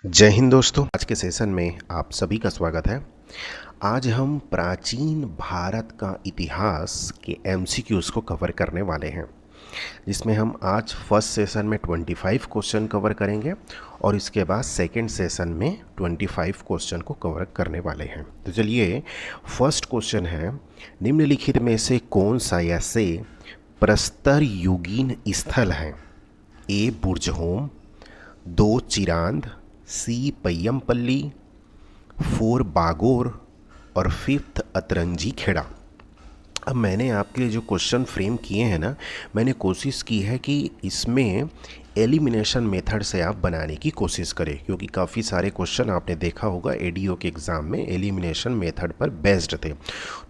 जय हिंद दोस्तों। आज के सेशन में आप सभी का स्वागत है। आज हम प्राचीन भारत का इतिहास के एमसीक्यूज़ को कवर करने वाले हैं, जिसमें हम आज फर्स्ट सेशन में 25 क्वेश्चन कवर करेंगे और इसके बाद सेकंड सेशन में 25 क्वेश्चन को कवर करने वाले हैं। तो चलिए, फर्स्ट क्वेश्चन है, निम्नलिखित में से कौन सा या से प्रस्तर युगीन स्थल है? ए बुर्जहोम, 2 चिरांद, सी पय्यमपल्ली, 4 बागोर और 5th अतरंजी खेड़ा। अब मैंने आपके लिए जो क्वेश्चन फ्रेम किए हैं ना, मैंने कोशिश की है कि इसमें एलिमिनेशन मेथड से आप बनाने की कोशिश करें, क्योंकि काफ़ी सारे क्वेश्चन आपने देखा होगा एडीओ के एग्ज़ाम में एलिमिनेशन मेथड पर बेस्ड थे।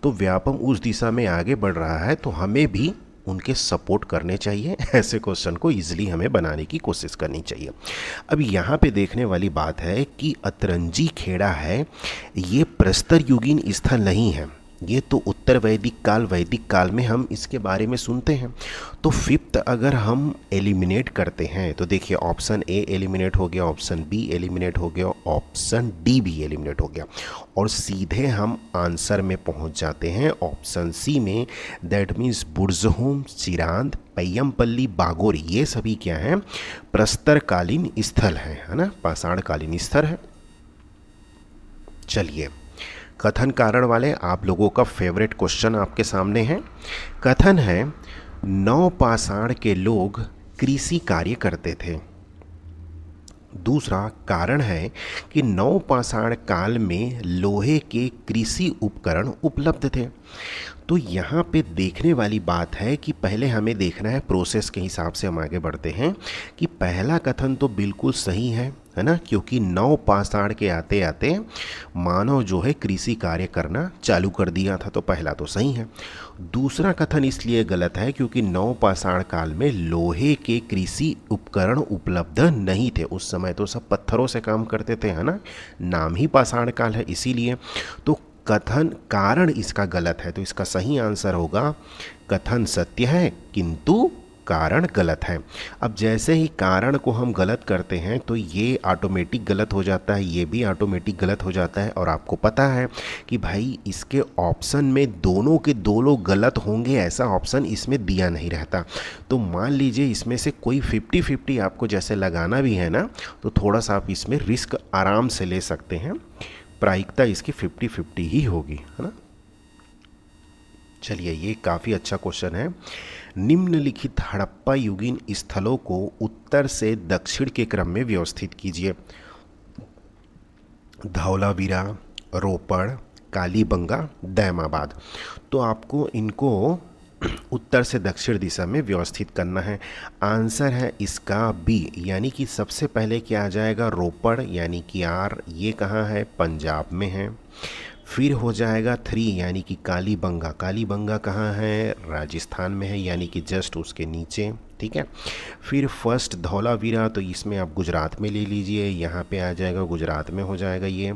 तो व्यापम उस दिशा में आगे बढ़ रहा है, तो हमें भी उनके सपोर्ट करने चाहिए। ऐसे क्वेश्चन को इजीली हमें बनाने की कोशिश करनी चाहिए। अब यहाँ पे देखने वाली बात है कि अतरंजी खेड़ा है, ये प्रस्तर युगीन स्थल नहीं है, ये तो उत्तर वैदिक काल में हम इसके बारे में सुनते हैं। तो 5th अगर हम एलिमिनेट करते हैं तो देखिए, ऑप्शन ए एलिमिनेट हो गया, ऑप्शन बी एलिमिनेट हो गया, ऑप्शन डी भी एलिमिनेट हो गया और सीधे हम आंसर में पहुंच जाते हैं ऑप्शन सी में। दैट मीन्स बुर्जहोम, चिरांद, पय्यमपल्ली, बागोर, ये सभी क्या हैं? प्रस्तरकालीन स्थल है ना, पाषाणकालीन स्थल है। चलिए, कथन कारण वाले आप लोगों का फेवरेट क्वेश्चन आपके सामने है। कथन है, नवपाषाण के लोग कृषि कार्य करते थे। दूसरा कारण है कि नवपाषाण काल में लोहे के कृषि उपकरण उपलब्ध थे। तो यहाँ पे देखने वाली बात है कि पहले हमें देखना है, प्रोसेस के हिसाब से हम आगे बढ़ते हैं, कि पहला कथन तो बिल्कुल सही है ना, क्योंकि नवपाषाण के आते आते मानव जो है कृषि कार्य करना चालू कर दिया था, तो पहला तो सही है। दूसरा कथन इसलिए गलत है क्योंकि नवपाषाण काल में लोहे के कृषि उपकरण उपलब्ध नहीं थे। उस समय तो सब पत्थरों से काम करते थे, है ना, नाम ही पाषाण काल है इसीलिए। तो कथन कारण इसका गलत है, तो इसका सही आंसर होगा, कथन सत्य है किंतु कारण गलत है। अब जैसे ही कारण को हम गलत करते हैं तो ये ऑटोमेटिक गलत हो जाता है, ये भी ऑटोमेटिक गलत हो जाता है। और आपको पता है कि भाई इसके ऑप्शन में दोनों के दोनों गलत होंगे, ऐसा ऑप्शन इसमें दिया नहीं रहता। तो मान लीजिए इसमें से कोई 50-50 आपको जैसे लगाना भी है ना, तो थोड़ा सा आप इसमें रिस्क आराम से ले सकते हैं। प्रायिकता इसकी 50-50 ही होगी, है ना। चलिए, ये काफ़ी अच्छा क्वेश्चन है। निम्नलिखित हड़प्पा युगीन स्थलों को उत्तर से दक्षिण के क्रम में व्यवस्थित कीजिए। धौलावीरा, रोपड़, कालीबंगा, दैमाबाद। तो आपको इनको उत्तर से दक्षिण दिशा में व्यवस्थित करना है। आंसर है इसका बी, यानी कि सबसे पहले क्या आ जाएगा? रोपड़, यानी कि आर, ये कहाँ है? पंजाब में है। फिर हो जाएगा 3, यानी कि कालीबंगा। कालीबंगा कहाँ है? राजस्थान में है, यानी कि जस्ट उसके नीचे, ठीक है। फिर फर्स्ट धौलावीरा, तो इसमें आप गुजरात में ले लीजिए, यहाँ पे आ जाएगा, गुजरात में हो जाएगा ये।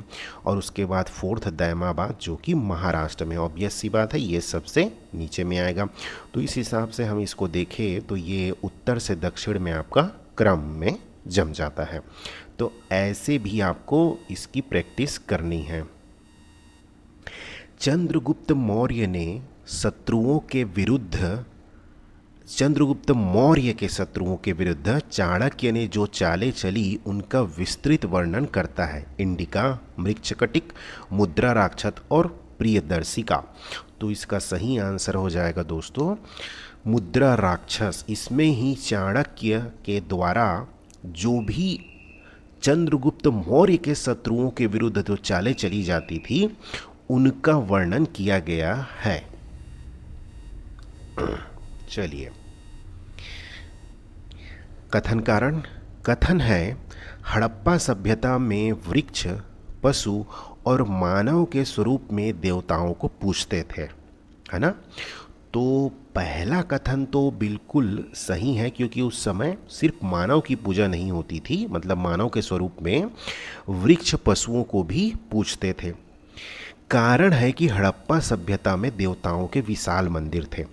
और उसके बाद 4th दैमाबाद, जो कि महाराष्ट्र में, ऑब्वियस सी बात है ये सबसे नीचे में आएगा। तो इस हिसाब से हम इसको देखें तो ये उत्तर से दक्षिण में आपका क्रम में जम जाता है। तो ऐसे भी आपको इसकी प्रैक्टिस करनी है। चंद्रगुप्त मौर्य के शत्रुओं के विरुद्ध चाणक्य ने जो चालें चली उनका विस्तृत वर्णन करता है। इंडिका, मृच्छकटिक, मुद्रा राक्षस और प्रियदर्शिका। तो इसका सही आंसर हो जाएगा दोस्तों मुद्रा राक्षस। इसमें ही चाणक्य के द्वारा जो भी चंद्रगुप्त मौर्य के शत्रुओं के विरुद्ध जो चालें चली जाती थी उनका वर्णन किया गया है। चलिए, कथन कारण। कथन है, हड़प्पा सभ्यता में वृक्ष, पशु और मानव के स्वरूप में देवताओं को पूजते थे, है ना। तो पहला कथन तो बिल्कुल सही है, क्योंकि उस समय सिर्फ मानव की पूजा नहीं होती थी, मतलब मानव के स्वरूप में वृक्ष, पशुओं को भी पूजते थे। कारण है कि हड़प्पा सभ्यता में देवताओं के विशाल मंदिर थे।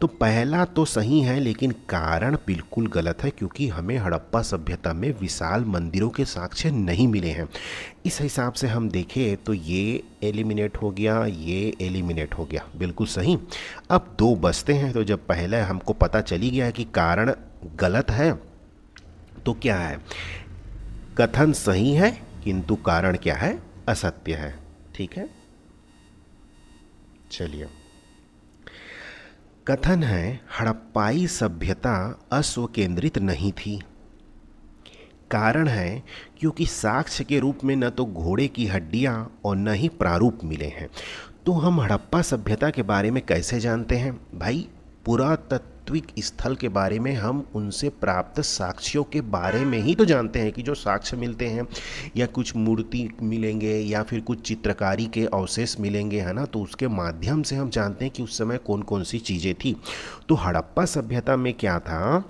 तो पहला तो सही है, लेकिन कारण बिल्कुल गलत है, क्योंकि हमें हड़प्पा सभ्यता में विशाल मंदिरों के साक्ष्य नहीं मिले हैं। इस हिसाब से हम देखें तो ये एलिमिनेट हो गया, ये एलिमिनेट हो गया, बिल्कुल सही। अब दो बचते हैं। तो जब पहले हमको पता चली गया कि कारण गलत है, तो क्या है, कथन सही है किंतु कारण क्या है, असत्य है। ठीक है, चलिए। कथन है, हड़प्पाई सभ्यता अश्व केंद्रित नहीं थी। कारण है, क्योंकि साक्ष्य के रूप में न तो घोड़े की हड्डियां और न ही प्रारूप मिले हैं। तो हम हड़प्पा सभ्यता के बारे में कैसे जानते हैं भाई? पुरातात्विक स्थल के बारे में हम उनसे प्राप्त साक्ष्यों के बारे में ही तो जानते हैं, कि जो साक्ष्य मिलते हैं या कुछ मूर्ति मिलेंगे या फिर कुछ चित्रकारी के अवशेष मिलेंगे, है ना, तो उसके माध्यम से हम जानते हैं कि उस समय कौन कौन सी चीज़ें थी। तो हड़प्पा सभ्यता में क्या था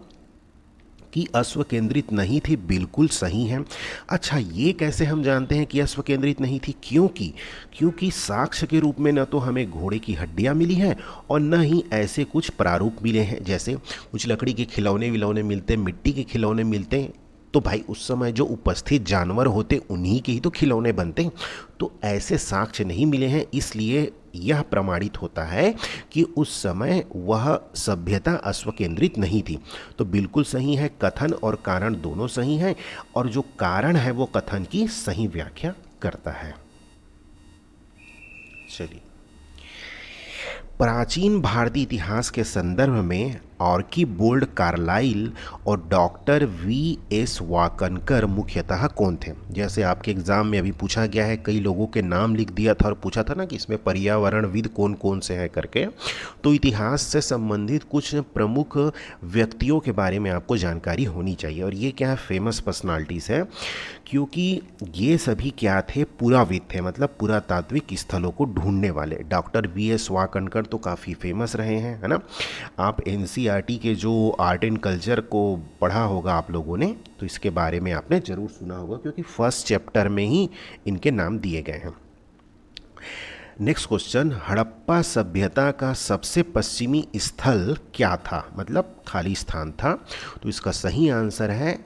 कि अश्व केंद्रित नहीं थी, बिल्कुल सही है। अच्छा, ये कैसे हम जानते हैं कि अश्व केंद्रित नहीं थी? क्योंकि साक्ष्य के रूप में न तो हमें घोड़े की हड्डियां मिली हैं और न ही ऐसे कुछ प्रारूप मिले हैं, जैसे कुछ लकड़ी के खिलौने विलौने मिलते, मिट्टी के खिलौने मिलते हैं। तो भाई उस समय जो उपस्थित जानवर होते उन्हीं के ही तो खिलौने बनते। तो ऐसे साक्ष्य नहीं मिले हैं, इसलिए यह प्रमाणित होता है कि उस समय वह सभ्यता अश्व केंद्रित नहीं थी। तो बिल्कुल सही है, कथन और कारण दोनों सही हैं, और जो कारण है वो कथन की सही व्याख्या करता है। चलिए, प्राचीन भारतीय इतिहास के संदर्भ में आर्कीबोल्ड कार्लाइल और डॉक्टर V.S. वाकनकर मुख्यतः कौन थे? जैसे आपके एग्जाम में अभी पूछा गया है, कई लोगों के नाम लिख दिया था और पूछा था ना कि इसमें पर्यावरणविद कौन कौन से हैं करके। तो इतिहास से संबंधित कुछ प्रमुख व्यक्तियों के बारे में आपको जानकारी होनी चाहिए, और ये क्या है, फेमस पर्सनालिटीज़ है, क्योंकि ये सभी क्या थे, पुराविद थे, मतलब पुरातात्विक स्थलों को ढूंढने वाले। Doctor V.S. वाकनकर तो काफ़ी फेमस रहे हैं, है ना। आप NCERT के जो आर्ट एंड कल्चर को पढ़ा होगा आप लोगों ने, तो इसके बारे में आपने ज़रूर सुना होगा, क्योंकि फर्स्ट चैप्टर में ही इनके नाम दिए गए हैं। नेक्स्ट क्वेश्चन, हड़प्पा सभ्यता का सबसे पश्चिमी स्थल क्या था, मतलब खाली स्थान था? तो इसका सही आंसर है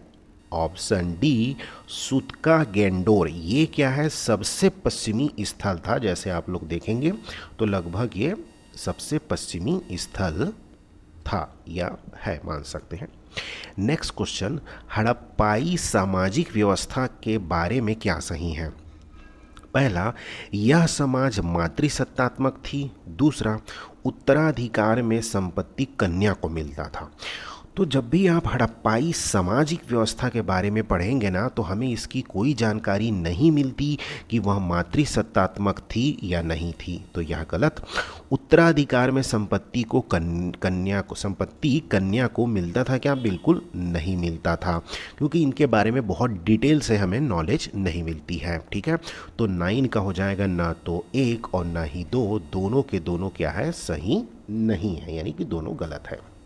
ऑप्शन डी, सुतका गेंडोर। ये क्या है, सबसे पश्चिमी स्थल था। जैसे आप लोग देखेंगे तो लगभग ये सबसे पश्चिमी स्थल था या है, मान सकते हैं। नेक्स्ट क्वेश्चन, हड़प्पाई सामाजिक व्यवस्था के बारे में क्या सही है? पहला, यह समाज मातृसत्तात्मक थी। दूसरा, उत्तराधिकार में संपत्ति कन्या को मिलता था। तो जब भी आप हड़प्पाई सामाजिक व्यवस्था के बारे में पढ़ेंगे ना, तो हमें इसकी कोई जानकारी नहीं मिलती कि वह मातृसत्तात्मक थी या नहीं थी, तो यह गलत। उत्तराधिकार में संपत्ति कन्या को मिलता था क्या? बिल्कुल नहीं मिलता था, क्योंकि इनके बारे में बहुत डिटेल से हमें नॉलेज नहीं मिलती है। ठीक है, तो 9 का हो जाएगा ना तो 1 और ना ही 2, दोनों के दोनों क्या है, सही नहीं है, यानी कि दोनों गलत है।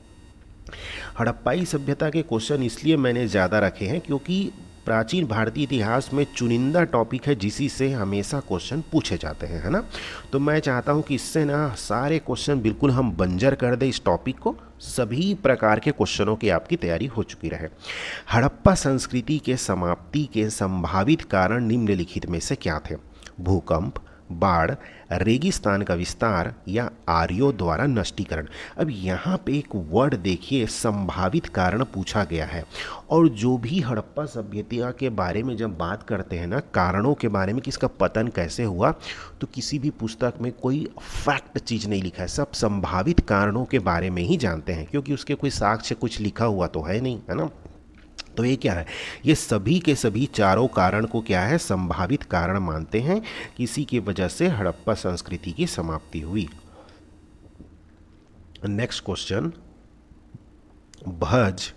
हड़प्पाई सभ्यता के क्वेश्चन इसलिए मैंने ज़्यादा रखे हैं क्योंकि प्राचीन भारतीय इतिहास में चुनिंदा टॉपिक है जिसी से हमेशा क्वेश्चन पूछे जाते हैं, है ना। तो मैं चाहता हूं कि इससे ना सारे क्वेश्चन बिल्कुल हम बंजर कर दें इस टॉपिक को, सभी प्रकार के क्वेश्चनों की आपकी तैयारी हो चुकी रहे। हड़प्पा संस्कृति के समाप्ति के संभावित कारण निम्नलिखित में से क्या थे? भूकंप, बाढ़, रेगिस्तान का विस्तार या आर्यों द्वारा नष्टीकरण। अब यहाँ पे एक वर्ड देखिए, संभावित कारण पूछा गया है, और जो भी हड़प्पा सभ्यता के बारे में जब बात करते हैं ना, कारणों के बारे में कि इसका पतन कैसे हुआ, तो किसी भी पुस्तक में कोई फैक्ट चीज़ नहीं लिखा है, सब संभावित कारणों के बारे में ही जानते हैं, क्योंकि उसके कोई साक्ष्य कुछ लिखा हुआ तो है नहीं, है ना। तो ये क्या है, ये सभी के सभी चारों कारण को क्या है, संभावित कारण मानते हैं, किसी की वजह से हड़प्पा संस्कृति की समाप्ति हुई। नेक्स्ट क्वेश्चन, भज,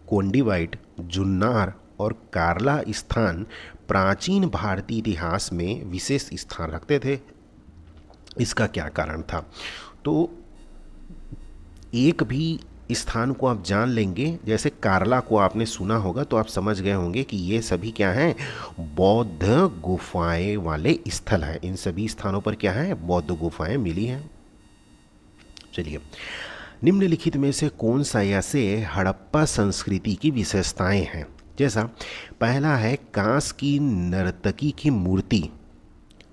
कोंडिवाइट, जुन्नार और कार्ला स्थान प्राचीन भारतीय इतिहास में विशेष स्थान रखते थे, इसका क्या कारण था? तो एक भी स्थान को आप जान लेंगे, जैसे कार्ला को आपने सुना होगा तो आप समझ गए होंगे कि ये सभी क्या हैं, बौद्ध गुफाएं वाले स्थल हैं। इन सभी स्थानों पर क्या है, बौद्ध गुफाएं मिली हैं। चलिए, निम्नलिखित में से कौन सा ऐसे हड़प्पा संस्कृति की विशेषताएं हैं? जैसा पहला है कांस की नर्तकी की मूर्ति,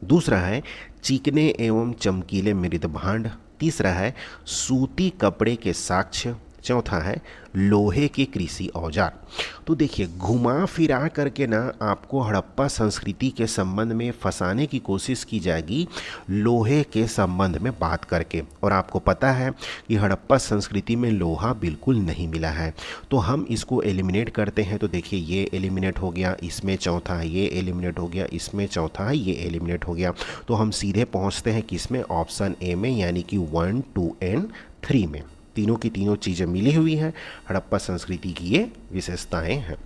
दूसरा है चिकने एवं चमकीले मृद भांड, तीसरा है सूती कपड़े के साक्ष्य, चौथा है लोहे के कृषि औजार। तो देखिए घुमा फिरा करके ना आपको हड़प्पा संस्कृति के संबंध में फंसाने की कोशिश की जाएगी लोहे के संबंध में बात करके, और आपको पता है कि हड़प्पा संस्कृति में लोहा बिल्कुल नहीं मिला है। तो हम इसको एलिमिनेट करते हैं। तो देखिए ये एलिमिनेट हो गया, इसमें चौथा है, ये एलिमिनेट हो गया, इसमें चौथा है, ये एलिमिनेट हो गया। तो हम सीधे पहुँचते हैं किसमें? ऑप्शन ए में, यानी कि 1, 2 एंड 3 में। तीनों की तीनों चीज़ें मिली हुई हैं। हड़प्पा संस्कृति की ये विशेषताएं हैं।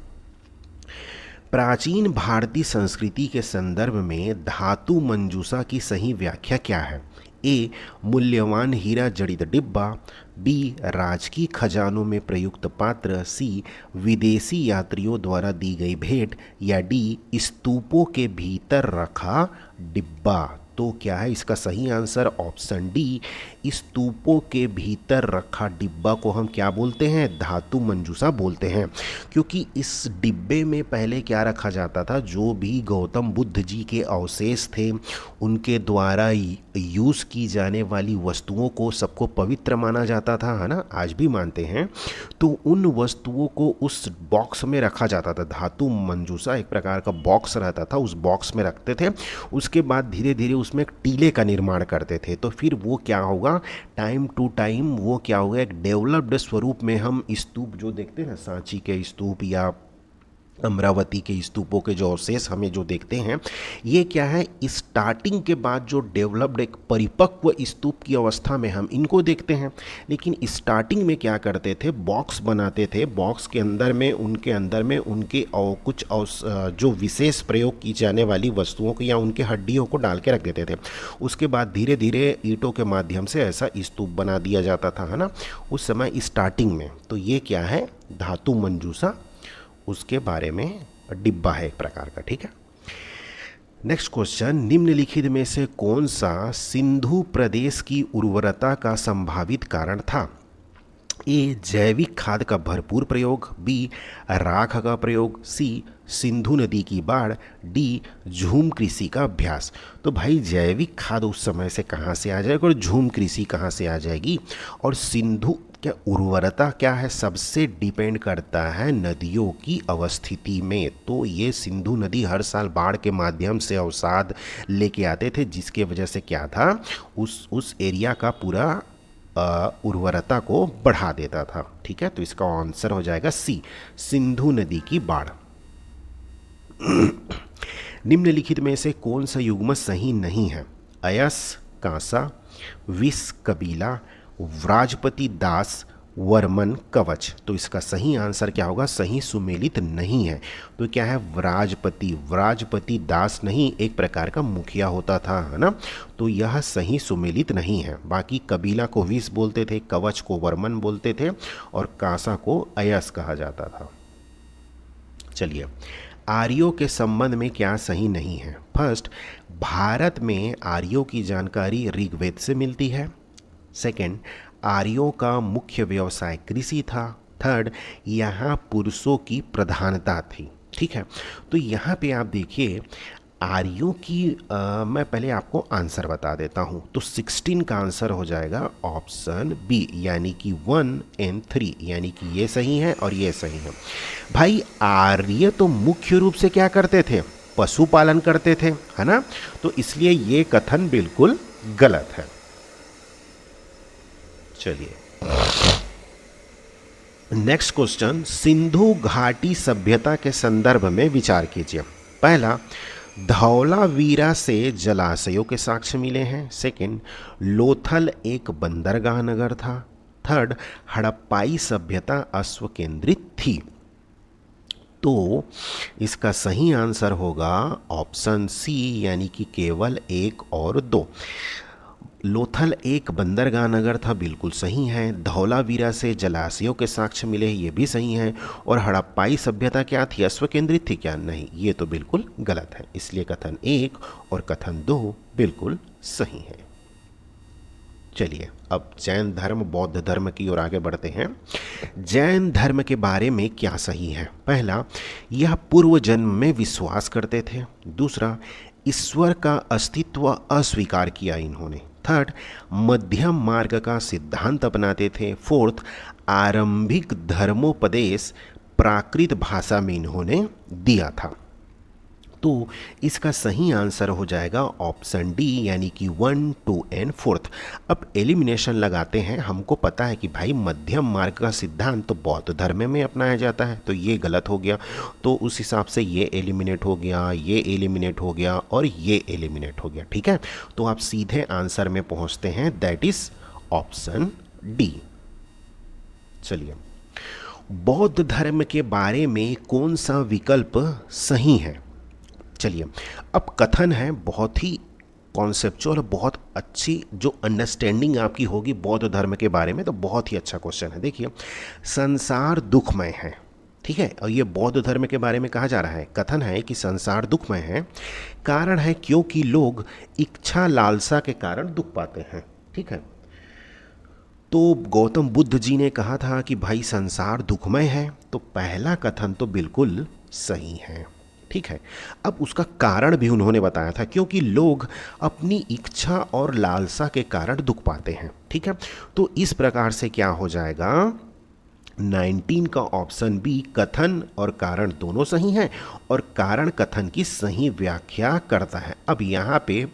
प्राचीन भारतीय संस्कृति के संदर्भ में धातु मंजूषा की सही व्याख्या क्या है? ए मूल्यवान हीरा जड़ित डिब्बा, बी राजकीय खजानों में प्रयुक्त पात्र, सी विदेशी यात्रियों द्वारा दी गई भेंट, या डी स्तूपों के भीतर रखा डिब्बा। तो क्या है इसका सही आंसर? ऑप्शन डी, स्तूपों के भीतर रखा डिब्बा को हम क्या बोलते हैं? धातु मंजूषा बोलते हैं। क्योंकि इस डिब्बे में पहले क्या रखा जाता था? जो भी गौतम बुद्ध जी के अवशेष थे, उनके द्वारा यूज़ की जाने वाली वस्तुओं को सबको पवित्र माना जाता था, है ना, आज भी मानते हैं। तो उन वस्तुओं को उस बॉक्स में रखा जाता था। धातु मंजूषा एक प्रकार का बॉक्स रहता था, उस बॉक्स में रखते थे। उसके बाद धीरे धीरे उसमें एक टीले का निर्माण करते थे। तो फिर वो क्या होगा, टाइम टू टाइम वो क्या होगा, एक डेवलप्ड स्वरूप में हम स्तूप जो देखते हैं ना, सांची के स्तूप या अमरावती के स्तूपों के जो अवशेष हमें जो देखते हैं, ये क्या है, स्टार्टिंग के बाद जो डेवलप्ड एक परिपक्व स्तूप की अवस्था में हम इनको देखते हैं। लेकिन स्टार्टिंग में क्या करते थे, बॉक्स बनाते थे, बॉक्स के अंदर में उनके और कुछ जो विशेष प्रयोग की जाने वाली वस्तुओं को या उनके हड्डियों को डाल के रख देते थे। उसके बाद धीरे धीरे ईंटों के माध्यम से ऐसा स्तूप बना दिया जाता था, है ना, उस समय स्टार्टिंग में। तो ये क्या है, धातु मंजूषा, उसके बारे में डिब्बा है एक प्रकार का। ठीक है, नेक्स्ट क्वेश्चन, निम्नलिखित में से कौन सा सिंधु प्रदेश की उर्वरता का संभावित कारण था? ए जैविक खाद का भरपूर प्रयोग, बी राख का प्रयोग, सी सिंधु नदी की बाढ़, डी झूम कृषि का अभ्यास। तो भाई जैविक खाद उस समय से कहाँ से आ जाएगा और झूम कृषि कहाँ से आ जाएगी? और सिंधु क्या उर्वरता क्या है, सबसे डिपेंड करता है नदियों की अवस्थिति में। तो ये सिंधु नदी हर साल बाढ़ के माध्यम से अवसाद लेके आते थे, जिसके वजह से क्या था, उस एरिया का पूरा उर्वरता को बढ़ा देता था। ठीक है, तो इसका आंसर हो जाएगा सी, सिंधु नदी की बाढ़। निम्नलिखित में से कौन सा युग्म सही नहीं है? अयस कांसा, विष कबीला, व्राजपति दास, वर्मन कवच। तो इसका सही आंसर क्या होगा? सही सुमेलित नहीं है। तो क्या है, व्राजपति दास नहीं, एक प्रकार का मुखिया होता था, है ना। तो यह सही सुमेलित नहीं है। बाकी कबीला को विष बोलते थे, कवच को वर्मन बोलते थे, और कांसा को अयस कहा जाता था। चलिए, आर्यों के संबंध में क्या सही नहीं है? फर्स्ट, भारत में आर्यों की जानकारी ऋग्वेद से मिलती है। सेकंड, आर्यों का मुख्य व्यवसाय कृषि था। थर्ड, यहाँ पुरुषों की प्रधानता थी। ठीक है, तो यहाँ पे आप देखिए आर्यों की मैं पहले आपको आंसर बता देता हूँ। तो 16 का आंसर हो जाएगा ऑप्शन बी, यानी कि 1 एंड 3, यानी कि ये सही है और ये सही है। भाई आर्य तो मुख्य रूप से क्या करते थे? पशुपालन करते थे, है ना। तो इसलिए ये कथन बिल्कुल गलत है। चलिए नेक्स्ट क्वेश्चन, सिंधु घाटी सभ्यता के संदर्भ में विचार कीजिए। पहला, धौलावीरा से जलाशयों के साक्ष्य मिले हैं। सेकंड, लोथल एक बंदरगाह नगर था। थर्ड, हड़प्पाई सभ्यता अश्व केंद्रित थी। तो इसका सही आंसर होगा ऑप्शन सी, यानी कि केवल 1 और 2। लोथल एक बंदरगाह नगर था, बिल्कुल सही है। धौलावीरा से जलाशयों के साक्ष्य मिले, ये भी सही है। और हड़प्पाई सभ्यता क्या थी? अश्व केंद्रित थी क्या? नहीं, ये तो बिल्कुल गलत है। इसलिए कथन 1 और कथन 2 बिल्कुल सही है। चलिए अब जैन धर्म बौद्ध धर्म की ओर आगे बढ़ते हैं। जैन धर्म के बारे में क्या सही है? पहला, यह पूर्व जन्म में विश्वास करते थे। दूसरा, ईश्वर का अस्तित्व अस्वीकार किया इन्होंने। थर्ड, मध्यम मार्ग का सिद्धांत अपनाते थे। फोर्थ, आरंभिक धर्मोपदेश प्राकृत भाषा में इन्होंने दिया था। तो इसका सही आंसर हो जाएगा ऑप्शन डी, यानी कि 1, 2 एंड 4। अब एलिमिनेशन लगाते हैं। हमको पता है कि भाई मध्यम मार्ग का सिद्धांत तो बौद्ध धर्म में अपनाया जाता है, तो ये गलत हो गया। तो उस हिसाब से ये एलिमिनेट हो गया, ये एलिमिनेट हो गया और ये एलिमिनेट हो गया। ठीक है, तो आप सीधे आंसर में पहुंचते हैं, दैट इज ऑप्शन डी। चलिए, बौद्ध धर्म के बारे में कौन सा विकल्प सही है? चलिए, अब कथन है बहुत ही कॉन्सेप्चुअल, बहुत अच्छी जो अंडरस्टैंडिंग आपकी होगी बौद्ध धर्म के बारे में, तो बहुत ही अच्छा क्वेश्चन है। देखिए, संसार दुखमय है, ठीक है, और ये बौद्ध धर्म के बारे में कहा जा रहा है। कथन है कि संसार दुखमय है, कारण है क्योंकि लोग इच्छा लालसा के कारण दुख पाते हैं। ठीक है, तो गौतम बुद्ध जी ने कहा था कि भाई संसार दुखमय है, तो पहला कथन तो बिल्कुल सही है। ठीक है, अब उसका कारण भी उन्होंने बताया था, क्योंकि लोग अपनी इच्छा और लालसा के कारण दुख पाते हैं। ठीक है, तो इस प्रकार से क्या हो जाएगा, 19 का ऑप्शन बी, कथन और कारण दोनों सही हैं और कारण कथन की सही व्याख्या करता है। अब यहाँ पे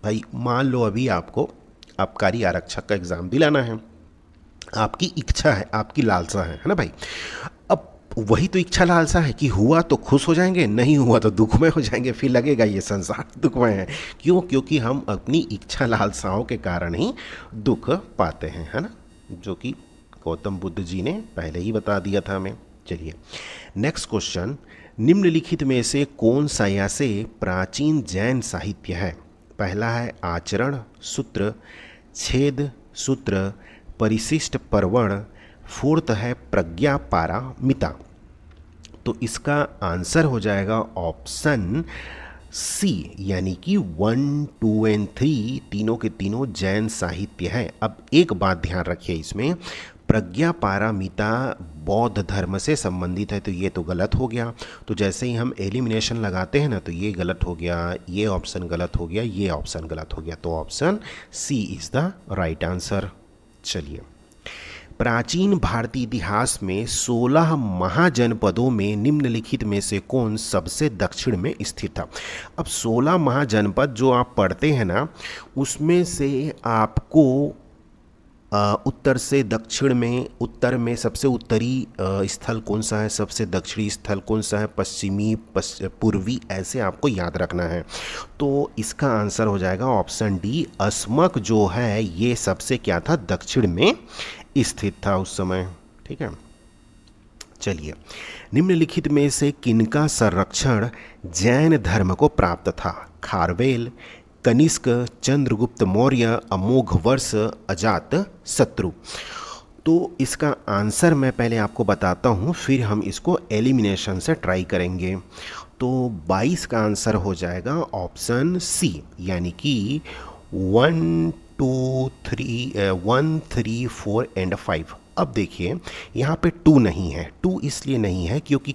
भाई मान लो अभी आपको आबकारी आरक्षक का एग्ज़ाम दिलाना है, आपकी इच्छा है, आपकी लालसा है ना भाई। अब वही तो इच्छा लालसा है कि हुआ तो खुश हो जाएंगे, नहीं हुआ तो दुखमय हो जाएंगे, फिर लगेगा ये संसार दुखमय है। क्यों? क्योंकि हम अपनी इच्छा लालसाओं के कारण ही दुख पाते हैं, है ना, जो कि गौतम बुद्ध जी ने पहले ही बता दिया था हमें। चलिए नेक्स्ट क्वेश्चन, निम्नलिखित में से कौन सा या से प्राचीन जैन साहित्य है? पहला है आचरण सूत्र, छेद सूत्र, परिशिष्ट पर्वण, फोर्थ है प्रज्ञा पारामिता। तो इसका आंसर हो जाएगा ऑप्शन सी, यानी कि 1, 2 एंड 3 तीनों के तीनों जैन साहित्य है। अब एक बात ध्यान रखिए, इसमें प्रज्ञा पारामिता बौद्ध धर्म से संबंधित है, तो ये तो गलत हो गया। तो जैसे ही हम एलिमिनेशन लगाते हैं ना, तो ये गलत हो गया, ये ऑप्शन गलत हो गया, ये ऑप्शन गलत हो गया, तो option C is the right answer. चलिए, प्राचीन भारतीय इतिहास में 16 महाजनपदों में निम्नलिखित में से कौन सबसे दक्षिण में स्थित था? अब 16 महाजनपद जो आप पढ़ते हैं ना, उसमें से आपको उत्तर से दक्षिण में, उत्तर में सबसे उत्तरी स्थल कौन सा है, सबसे दक्षिणी स्थल कौन सा है, पश्चिमी, पूर्वी, ऐसे आपको याद रखना है। तो इसका आंसर हो जाएगा ऑप्शन डी, अस्मक जो है ये सबसे क्या था, दक्षिण में स्थित था उस समय। ठीक है, चलिए, निम्नलिखित में से किनका संरक्षण जैन धर्म को प्राप्त था? खारवेल, कनिष्क, चंद्रगुप्त मौर्य, अमोघ वर्ष, अजात शत्रु। तो इसका आंसर मैं पहले आपको बताता हूँ, फिर हम इसको एलिमिनेशन से ट्राई करेंगे। तो 22 का आंसर हो जाएगा ऑप्शन सी, यानी कि 1, 2, 3 4 एंड 5। अब देखिए यहाँ पे 2 नहीं है, 2 इसलिए नहीं है क्योंकि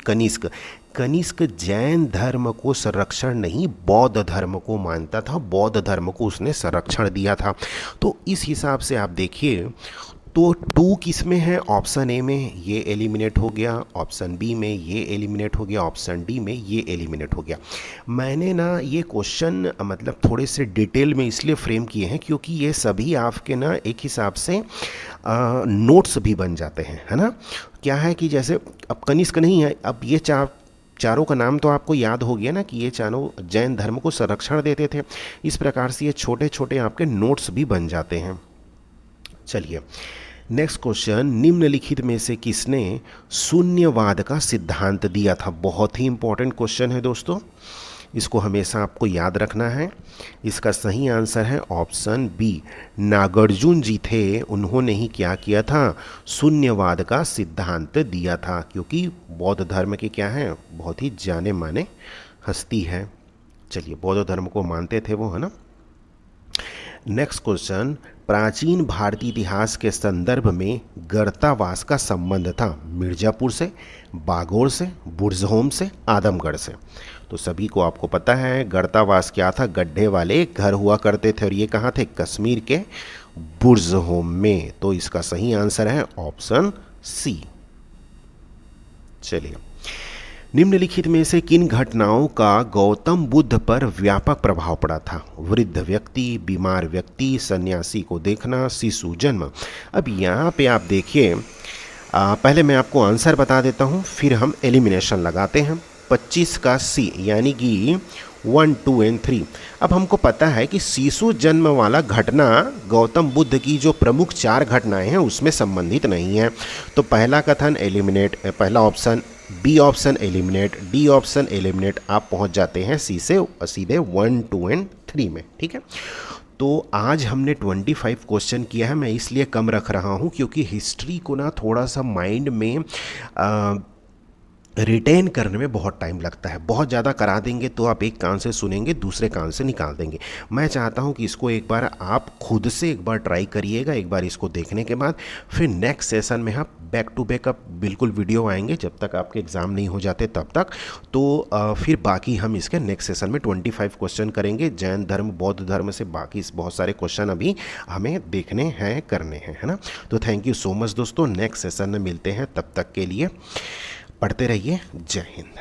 कनिष्क जैन धर्म को संरक्षण नहीं, बौद्ध धर्म को मानता था, बौद्ध धर्म को उसने संरक्षण दिया था। तो इस हिसाब से आप देखिए, तो 2 किस में है, ऑप्शन ए में, ये एलिमिनेट हो गया, ऑप्शन बी में ये एलिमिनेट हो गया, ऑप्शन डी में ये एलिमिनेट हो गया। मैंने ना ये क्वेश्चन मतलब थोड़े से डिटेल में इसलिए फ्रेम किए हैं क्योंकि ये सभी आपके ना एक हिसाब से नोट्स भी बन जाते हैं, है ना। क्या है कि जैसे अब कनिष्क नहीं है, अब ये चारों का नाम तो आपको याद हो गया ना कि ये चारों जैन धर्म को संरक्षण देते थे। इस प्रकार से ये छोटे छोटे आपके नोट्स भी बन जाते हैं। चलिए नेक्स्ट क्वेश्चन, निम्नलिखित में से किसने शून्यवाद का सिद्धांत दिया था? बहुत ही इंपॉर्टेंट क्वेश्चन है दोस्तों, इसको हमेशा आपको याद रखना है। इसका सही आंसर है ऑप्शन बी, नागार्जुन जी थे, उन्होंने ही क्या किया था, शून्यवाद का सिद्धांत दिया था, क्योंकि बौद्ध धर्म के क्या है, बहुत ही जाने माने हस्ती है। चलिए, बौद्ध धर्म को मानते थे वो, है ना। नेक्स्ट क्वेश्चन, प्राचीन भारतीय इतिहास के संदर्भ में गर्तावास का संबंध था? मिर्जापुर से, बागोर से, बुर्जहोम से, आदमगढ़ से। तो सभी को आपको पता है गर्तावास क्या था, गड्ढे वाले घर हुआ करते थे और ये कहाँ थे? कश्मीर के बुर्जहोम में। तो इसका सही आंसर है ऑप्शन सी। चलिए, निम्नलिखित में से किन घटनाओं का गौतम बुद्ध पर व्यापक प्रभाव पड़ा था? वृद्ध व्यक्ति, बीमार व्यक्ति, सन्यासी को देखना, शिशु जन्म। अब यहाँ पे आप देखिए, पहले मैं आपको आंसर बता देता हूँ, फिर हम एलिमिनेशन लगाते हैं। 25 का सी यानी कि 1, 2 एंड 3। अब हमको पता है कि शिशु जन्म वाला घटना गौतम बुद्ध की जो प्रमुख 4 घटनाएं हैं उसमें संबंधित नहीं है। तो पहला कथन एलिमिनेट, पहला option, B option eliminate, D option eliminate. आप पहुंच जाते हैं सी से सीधे 1, 2 एंड 3 में। ठीक है, तो आज हमने 25 क्वेश्चन किया है। मैं इसलिए कम रख रहा हूं क्योंकि हिस्ट्री को ना थोड़ा सा माइंड में रिटेन करने में बहुत टाइम लगता है। बहुत ज़्यादा करा देंगे तो आप एक कान से सुनेंगे, दूसरे कान से निकाल देंगे। मैं चाहता हूं कि इसको एक बार आप खुद से एक बार ट्राई करिएगा, एक बार इसको देखने के बाद फिर नेक्स्ट सेशन में आप बैक टू बैक अब बिल्कुल वीडियो आएंगे जब तक आपके एग्ज़ाम नहीं हो जाते तब तक। तो फिर बाकी हम इसके नेक्स्ट सेशन में 25 क्वेश्चन करेंगे। जैन धर्म, बौद्ध धर्म से बाकी बहुत सारे क्वेश्चन अभी हमें देखने हैं, करने हैं, है ना। तो थैंक यू सो मच दोस्तों, नेक्स्ट सेशन में मिलते हैं। तब तक के लिए पढ़ते रहिए। जय हिंद।